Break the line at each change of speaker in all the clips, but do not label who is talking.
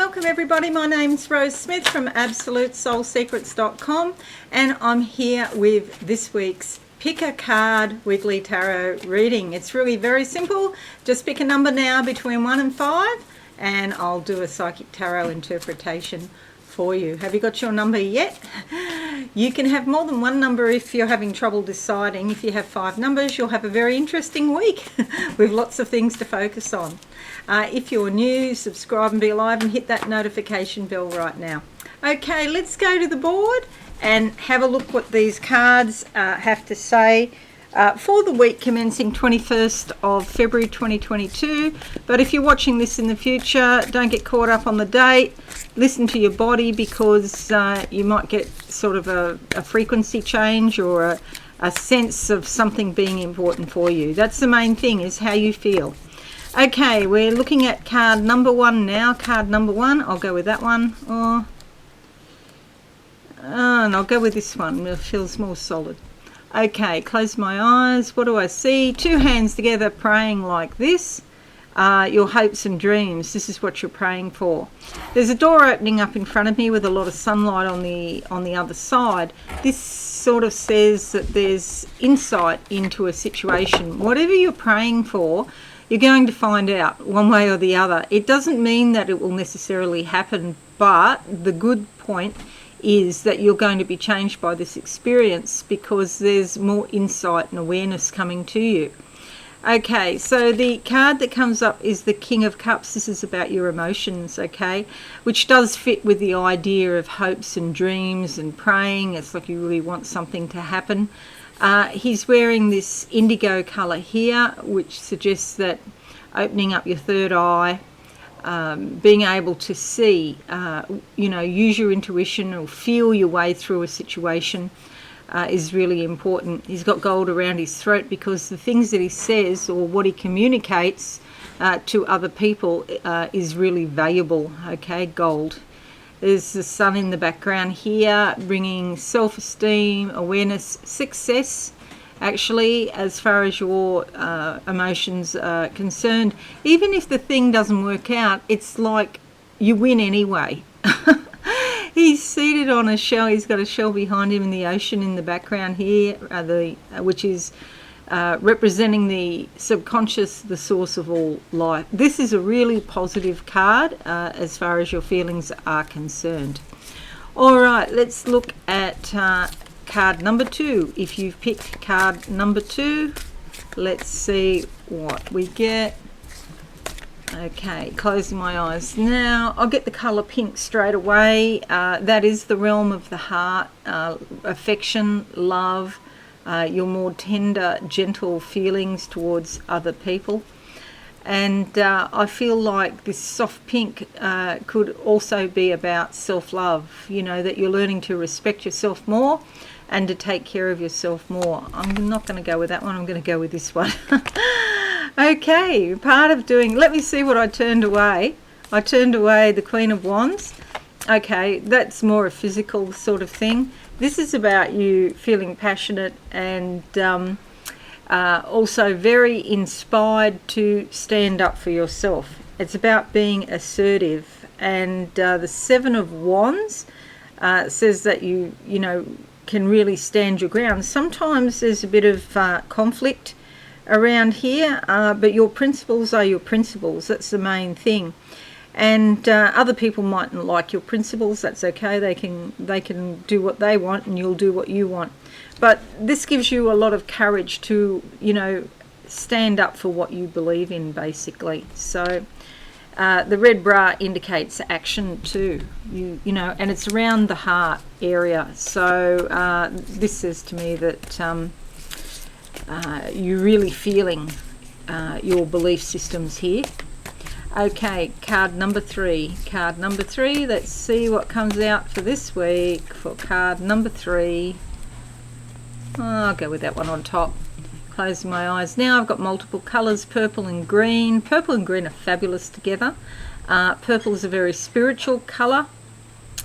welcome everybody. My name's Rose Smith from AbsoluteSoulSecrets.com, and I'm here with this week's Pick a Card Weekly Tarot reading. It's really very simple. Just pick a number now between 1 and 5 and I'll do a psychic tarot interpretation for you. Have you got your number yet? You can have more than one number if you're having trouble deciding. If you have 5 numbers, you'll have a very interesting week with lots of things to focus on. If you're new, subscribe and be alive and hit that notification bell right now. Okay, let's go to the board and have a look what these cards have to say for the week commencing 21st of February 2022. But if you're watching this in the future, don't get caught up on the date. Listen to your body, because you might get sort of a frequency change or a sense of something being important for you. That's the main thing, is how you feel. Okay, we're looking at card number 1 now. Card number 1, I'll go with that one. And I'll go with this one. It feels more solid. Okay, close my eyes. What do I see? 2 hands together praying like this. Your hopes and dreams. This is what you're praying for. There's a door opening up in front of me with a lot of sunlight on the other side. This sort of says that there's insight into a situation. Whatever you're praying for, you're going to find out one way or the other. It doesn't mean that it will necessarily happen, but the good point is that you're going to be changed by this experience because there's more insight and awareness coming to you. Okay, so the card that comes up is the King of Cups. This is about your emotions, okay, which does fit with the idea of hopes and dreams and praying. It's like you really want something to happen. He's wearing this indigo colour here, which suggests that opening up your third eye, being able to see, use your intuition or feel your way through a situation is really important. He's got gold around his throat because the things that he says or what he communicates to other people is really valuable, okay, gold. There's the sun in the background here, bringing self-esteem, awareness, success, actually, as far as your emotions are concerned. Even if the thing doesn't work out, it's like you win anyway. He's seated on a shell. He's got a shell behind him in the ocean in the background here, which is representing the subconscious, the source of all life. This is a really positive card as far as your feelings are concerned. All right, let's look at card number 2. If you've picked card number 2, let's see what we get. Okay, closing my eyes now. I'll get the colour pink straight away. That is the realm of the heart, affection, love, your more tender, gentle feelings towards other people. And I feel like this soft pink could also be about self-love, that you're learning to respect yourself more and to take care of yourself more. I'm not going to go with that one. I'm going to go with this one. Okay, part of doing... Let me see what I turned away. I turned away the Queen of Wands. Okay, that's more a physical sort of thing. This is about you feeling passionate and also very inspired to stand up for yourself. It's about being assertive. And the 7 of Wands says that you can really stand your ground. Sometimes there's a bit of conflict around here, but your principles are your principles. That's the main thing. And other people mightn't like your principles. That's okay. They can do what they want and you'll do what you want. But this gives you a lot of courage to stand up for what you believe in, basically. So the red bra indicates action too, and it's around the heart area. So this says to me that you're really feeling your belief systems here. Okay, card number 3. Card number 3, let's see what comes out for this week for card number 3. I'll go with that one on top. Closing my eyes now. I've got multiple colours, purple and green. Purple and green are fabulous together. Purple is a very spiritual colour,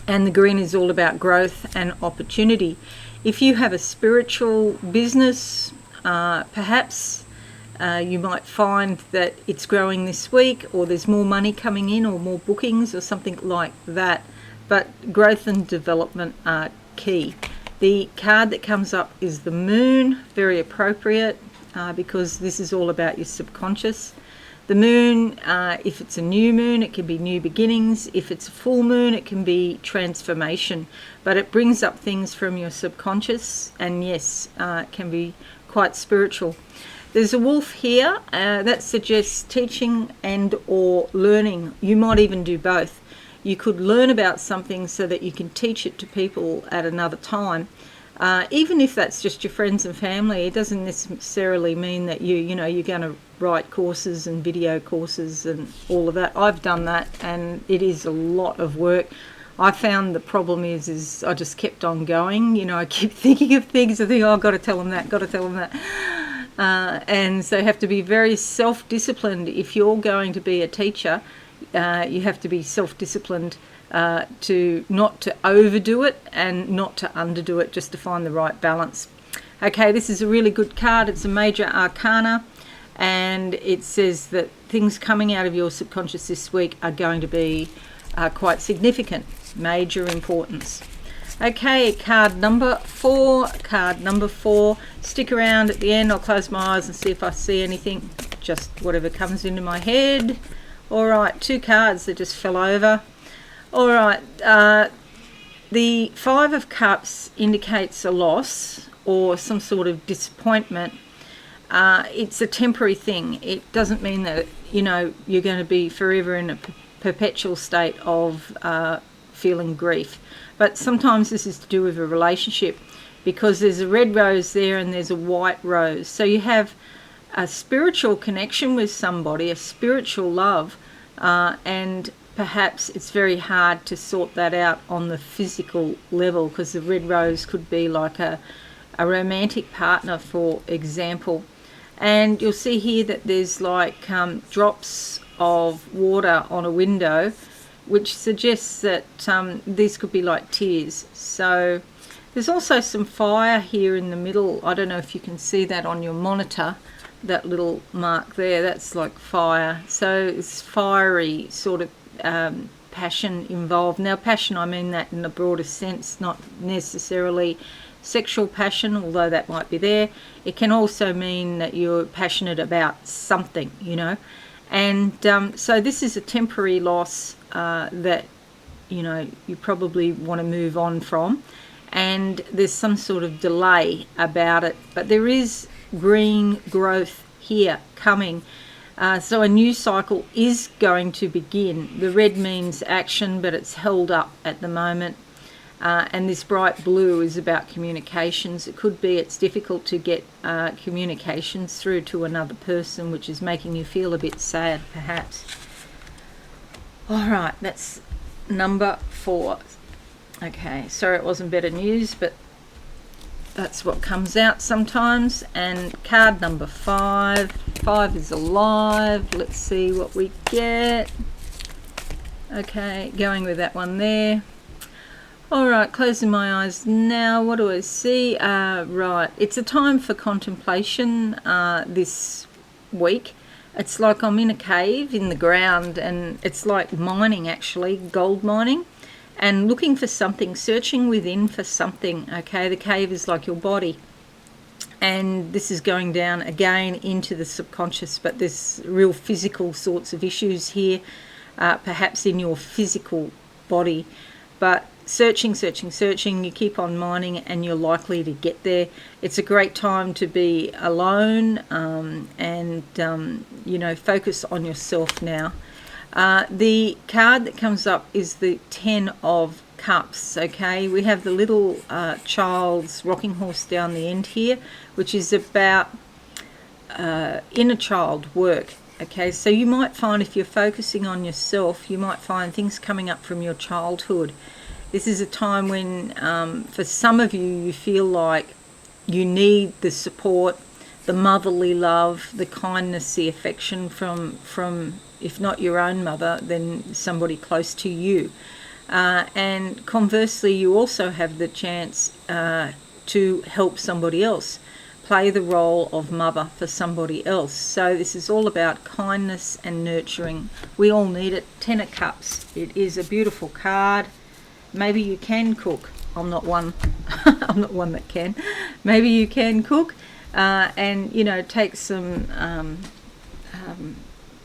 and the green is all about growth and opportunity. If you have a spiritual business, perhaps You might find that it's growing this week, or there's more money coming in, or more bookings, or something like that. But growth and development are key. The card that comes up is the Moon, very appropriate because this is all about your subconscious. The moon, if it's a new moon, it can be new beginnings. If it's a full moon, it can be transformation. But it brings up things from your subconscious, and yes, it can be quite spiritual. There's a wolf here that suggests teaching and or learning. You might even do both. You could learn about something so that you can teach it to people at another time. Even if that's just your friends and family, it doesn't necessarily mean that you're going to write courses and video courses and all of that. I've done that, and it is a lot of work. I found the problem is I just kept on going. I keep thinking of things. I think, I've got to tell them that. And so you have to be very self-disciplined. If you're going to be a teacher, you have to be self-disciplined to not to overdo it and not to underdo it, just to find the right balance. Okay, this is a really good card. It's a major arcana, and it says that things coming out of your subconscious this week are going to be quite significant, major importance. Okay, card number 4. Stick around at the end. I'll close my eyes and see if I see anything, just whatever comes into my head. All right, 2 cards that just fell over. All right, the 5 of Cups indicates a loss or some sort of disappointment. It's a temporary thing. It doesn't mean that, you're going to be forever in a perpetual state of feeling grief. But sometimes this is to do with a relationship, because there's a red rose there and there's a white rose. So you have a spiritual connection with somebody, a spiritual love, and perhaps it's very hard to sort that out on the physical level, because the red rose could be like a romantic partner, for example. And you'll see here that there's like drops of water on a window, which suggests that these could be like tears. So there's also some fire here in the middle. I don't know if you can see that on your monitor, that little mark there, that's like fire. So it's fiery sort of passion involved. Now, passion, I mean that in a broader sense, not necessarily sexual passion, although that might be there. It can also mean that you're passionate about something, And so this is a temporary loss that, you probably want to move on from. And there's some sort of delay about it. But there is green growth here coming. So a new cycle is going to begin. The red means action, but it's held up at the moment. And this bright blue is about communications. It could be it's difficult to get communications through to another person, which is making you feel a bit sad, perhaps. All right, that's number 4. Okay, sorry it wasn't better news, but that's what comes out sometimes. And card number 5. 5 is alive. Let's see what we get. Okay, going with that one there. All right, closing my eyes now. What do I see? Right, it's a time for contemplation this week. It's like I'm in a cave in the ground, and it's like mining, actually, gold mining, and looking for something, searching within for something. Okay, the cave is like your body, and this is going down again into the subconscious, but there's real physical sorts of issues here, perhaps in your physical body. But searching, you keep on mining, and you're likely to get there. It's a great time to be alone and focus on yourself now. The card that comes up is the 10 of Cups. Okay, we have the little child's rocking horse down the end here, which is about inner child work. Okay, so you might find, if you're focusing on yourself, you might find things coming up from your childhood. This is a time when, for some of you, you feel like you need the support, the motherly love, the kindness, the affection from if not your own mother, then somebody close to you. And conversely, you also have the chance to help somebody else play the role of mother for somebody else. So this is all about kindness and nurturing. We all need it. 10 of Cups. It is a beautiful card. Maybe you can cook. I'm not one. I'm not one that can. Maybe you can cook, and take some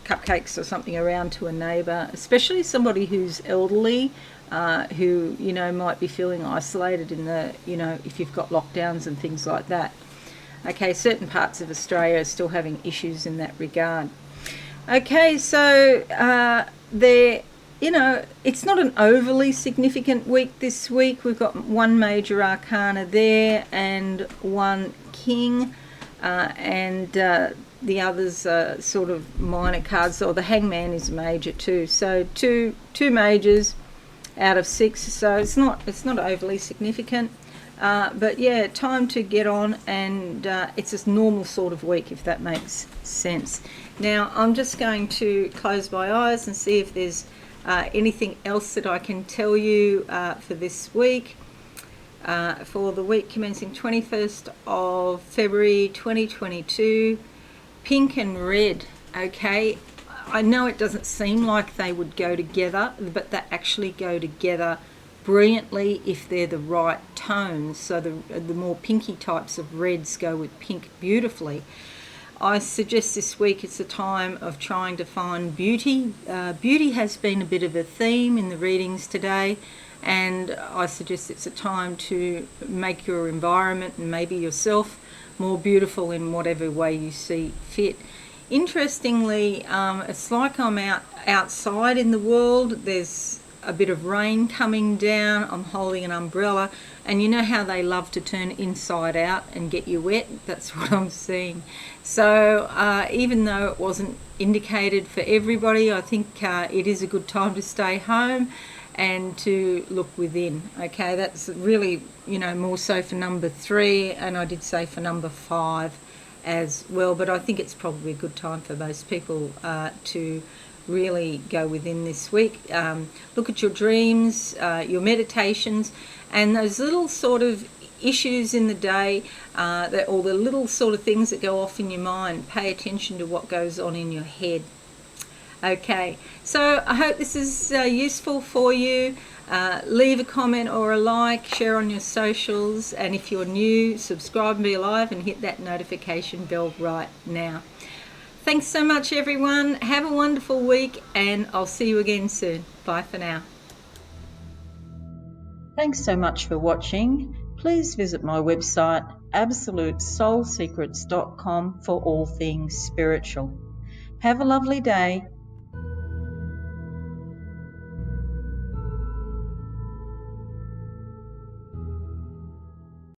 cupcakes or something around to a neighbour, especially somebody who's elderly, who might be feeling isolated in the if you've got lockdowns and things like that. Okay, certain parts of Australia are still having issues in that regard. Okay, so it's not an overly significant week this week. We've got one major arcana there and one king, and the others are sort of minor cards. Or the hangman is major too. So two majors out of 6. So it's not overly significant. But yeah, time to get on, and it's a normal sort of week, if that makes sense. Now I'm just going to close my eyes and see if there's anything else that I can tell you for this week. For the week commencing 21st of February 2022, pink and red. Okay, I know it doesn't seem like they would go together, but they actually go together brilliantly if they're the right tones. So the more pinky types of reds go with pink beautifully. I suggest this week it's a time of trying to find beauty. Beauty has been a bit of a theme in the readings today, and I suggest it's a time to make your environment and maybe yourself more beautiful in whatever way you see fit. Interestingly, it's like I'm outside in the world. There's a bit of rain coming down. I'm holding an umbrella, and you know how they love to turn inside out and get you wet? That's what I'm seeing. So even though it wasn't indicated for everybody, I think it is a good time to stay home and to look within. Okay, that's really more so for number 3, and I did say for number 5 as well, but I think it's probably a good time for most people to really go within this week. Look at your dreams, your meditations, and those little sort of issues in the day, or the little sort of things that go off in your mind. Pay attention to what goes on in your head. Okay, so I hope this is useful for you. Leave a comment or a like, share on your socials, and if you're new, subscribe and be alive and hit that notification bell right now. Thanks so much, everyone. Have a wonderful week, and I'll see you again soon. Bye for now. Thanks so much for watching. Please visit my website, absolutesoulsecrets.com, for all things spiritual. Have a lovely day.